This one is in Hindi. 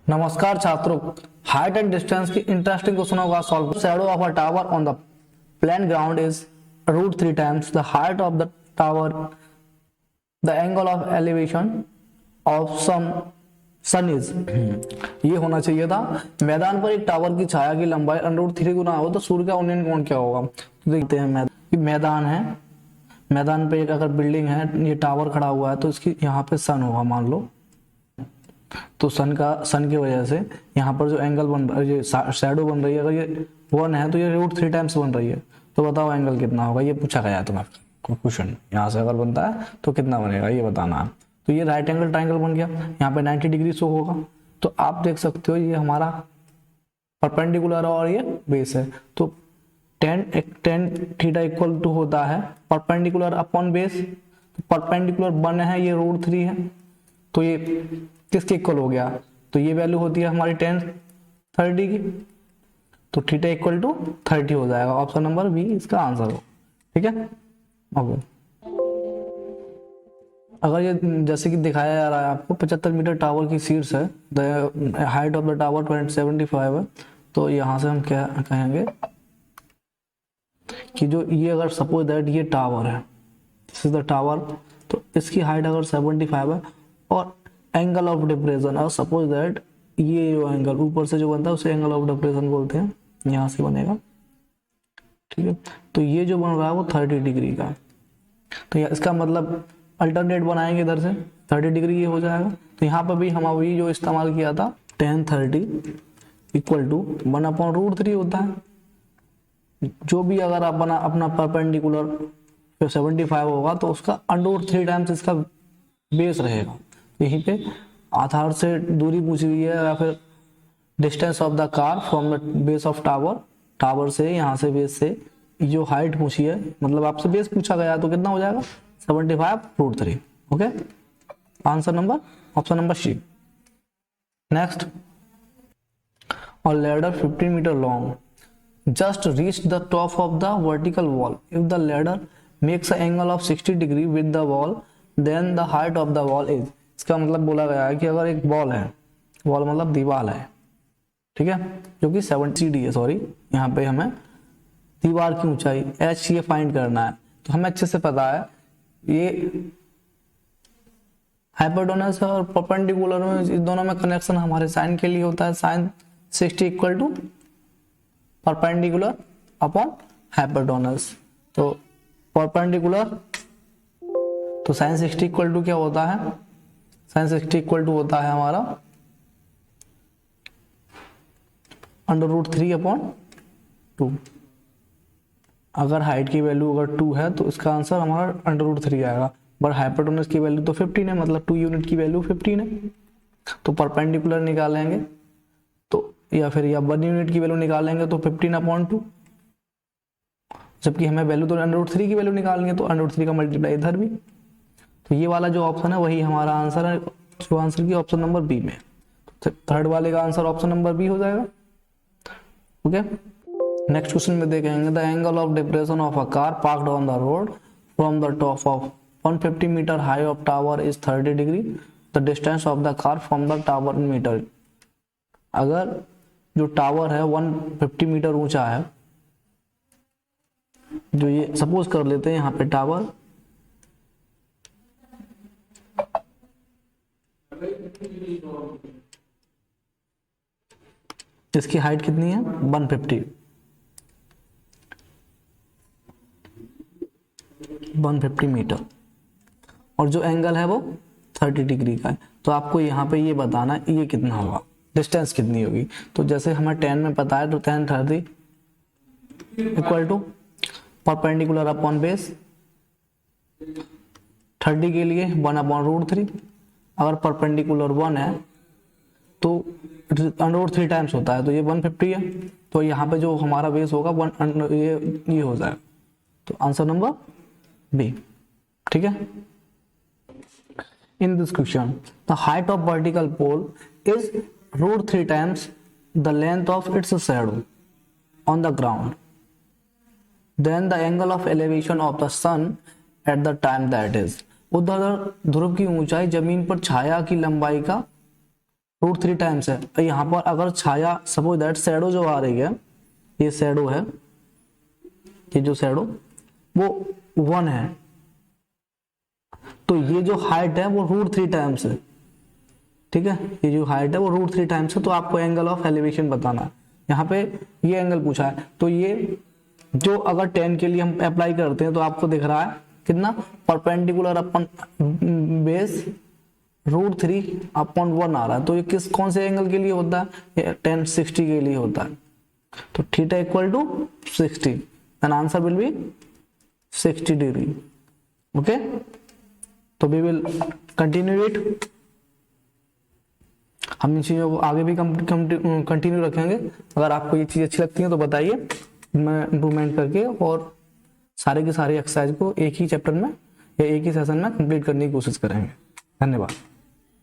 नमस्कार छात्रों, हाइट एंड डिस्टेंस की इंटरेस्टिंग क्वेश्चनों का solve. Shadow of a tower on the plain ground is √3 times the height of the tower. The angle of elevation of sun is. ये होना चाहिए था। मैदान पर एक टावर की छाया की लंबाई √3 गुना हो तो सूर्य का उन्नयन कोण क्या होगा। तो देखते हैं, मैदान है, मैदान पे एक अगर बिल्डिंग है, ये टावर खड़ा हुआ है तो इसकी यहाँ पे सन होगा मान लो। तो सन की वजह से यहाँ पर जो एंगल बन रहा है, ये शैडो बन रही है, अगर ये 1 है तो ये √3 टाइम्स बन रही है। तो बताओ एंगल कितना होगा। ये पूछा गया है तुम्हें क्वेश्चन, यहाँ से अगर बनता है तो कितना बनेगा ये बताना है। तो ये राइट एंगल ट्राइंगल बन गया, यहाँ पे 90 डिग्री शो होगा। तो आप देख सकते हो ये हमारा परपेंडिकुलर है और ये बेस है। तो टेन थीटा इक्वल टू होता है परपेंडिकुलर अपॉन बेस। परपेंडिकुलर 1 है, ये √3 है, तो ये किसके इक्वल हो गया। तो ये वैल्यू होती है हमारी 10/30 की। तो थीटा इक्वल टू 30 हो जाएगा। ऑप्शन नंबर बी इसका आंसर हो। ठीक है, ओके। अगर ये जैसे कि दिखाया जा रहा है आपको 75 मीटर टावर की सीट्स है, the height of the tower 0.75 है। तो यहाँ से हम क्या कहेंगे कि जो ये अगर सपोज दैट ये टावर है, दिस इज द टावर, तो इसकी हाइट अगर 75 है और एंगल ऑफ डिप्रेशन, और सपोज दैट ये जो एंगल ऊपर से जो बनता है उसे एंगल ऑफ डिप्रेशन बोलते हैं, यहाँ से बनेगा। ठीक है, तो ये जो बन रहा है वो 30 डिग्री का। तो इसका मतलब अल्टरनेट बनाएंगे इधर से 30 डिग्री ये हो जाएगा। तो यहाँ पर भी हम अभी जो इस्तेमाल किया था 10/30 इक्वल टू 1/√3 होता है। जो भी अगर आप बना अपना परपेंडिकुलर 75 होगा तो उसका √3 टाइम्स इसका बेस रहेगा। यहीं पे आधार से दूरी पूछी हुई है, या फिर distance of the car from the base of tower, tower से यहाँ से बेस से जो हाइट पूछी है, मतलब आपसे बेस पूछा गया तो कितना हो जाएगा 75√3। Okay, answer number option number C. Next, a ladder 15 meter long just reached the top of the vertical wall. If the ladder makes an angle of 60 degree with the wall, then the height of the wall is। इसका मतलब बोला गया है कि अगर एक वॉल है, वॉल मतलब दीवार है, ठीक है, जो कि 70 है, सॉरी, यहाँ पे हमें दीवार की ऊंचाई h ये फाइंड करना है। तो हमें अच्छे से पता है ये हाइपोटेनस और परपेंडिकुलर में इस दोनों में कनेक्शन हमारे साइन के लिए होता है। Sine 60 equal to perpendicular upon hypotenuse. तो परपेंडिकुलर, तो साइन 60 इक्वल टू क्या होता है, साइन 60 इक्वल टू होता है हमारा √3/2। अगर हाइट की वैल्यू अगर 2 है तो इसका आंसर हमारा √3 आएगा। बट हाइपोटेनस की वैल्यू तो 15 है, मतलब 2 यूनिट की वैल्यू 15 है। तो परपेंडिकुलर निकालेंगे तो, या फिर 1 यूनिट की वैल्यू निकालेंगे तो 15/2, जबकि हमें वैल्यू तो √3 की वैल्यू निकालेंगे तो √3 का मल्टीप्लाई इधर भी। तो ये वाला जो ऑप्शन है वही हमारा आंसर है, जो आंसर की ऑप्शन नंबर बी में। तो थर्ड वाले का आंसर ऑप्शन नंबर बी हो जाएगा। ओके, नेक्स्ट क्वेश्चन में देखेंगे, the angle of depression of a car parked on the road from the top of 150 metre high of tower is 30 degree. The distance of the car from the tower in metre. अगर जो टावर है 150 मीटर ऊंचा है, जो ये सपोज कर लेते हैं यहाँ पे टावर, इसकी हाइट कितनी है 150 मीटर, और जो एंगल है वो 30 डिग्री का है। तो आपको यहाँ पे ये बताना है ये कितना होगा, डिस्टेंस कितनी होगी। तो जैसे हमें 10 में पता है तो 10/30 equal to perpendicular upon base, 30 के लिए 1/√3। अगर परपेंडिकुलर 1 है तो √3 टाइम्स होता है, तो ये 150 है। तो यहाँ पे जो हमारा बेस होगा ये हो जाएगा। तो आंसर नंबर बी। ठीक है, in this question the height of vertical pole is √3 times the length of its shadow on the ground, then the angle of elevation of the sun at the time that is. ऊर्ध्वाधर ध्रुव की ऊंचाई जमीन पर छाया की लंबाई का √3 टाइम्स है। यहाँ पर अगर छाया, सपोज दैट शैडो जो आ रही है, ये शैडो है, ये जो शैडो वो 1 है, तो ये जो हाइट है वो √3 टाइम्स है, ठीक है, ये जो हाइट है वो √3 टाइम्स है। तो आपको एंगल ऑफ एलिवेशन बताना है। यहाँ पे ये एंगल पूछा है, तो ये जो अगर 10 के लिए हम अप्लाई करते हैं तो आपको दिख रहा है कितना, परपेंडिकुलर अपन बेस √3/1 आ रहा है। तो ये कौन से एंगल के लिए होता है, ये 1060 के लिए होता है। तो theta equal to 60, and answer will be 60 degree. Okay, तो वी विल कंटिन्यू इट। हम इन चीज़ों को आगे भी कंटिन्यू रखेंगे। अगर आपको ये चीज़ अच्छी लगती है तो बताइए, मैं इम्प्रूवमेंट करके और सारे के सारे एक्सरसाइज को एक ही चैप्टर में या एक ही सेशन में कंप्लीट करने की कोशिश करेंगे। धन्यवाद।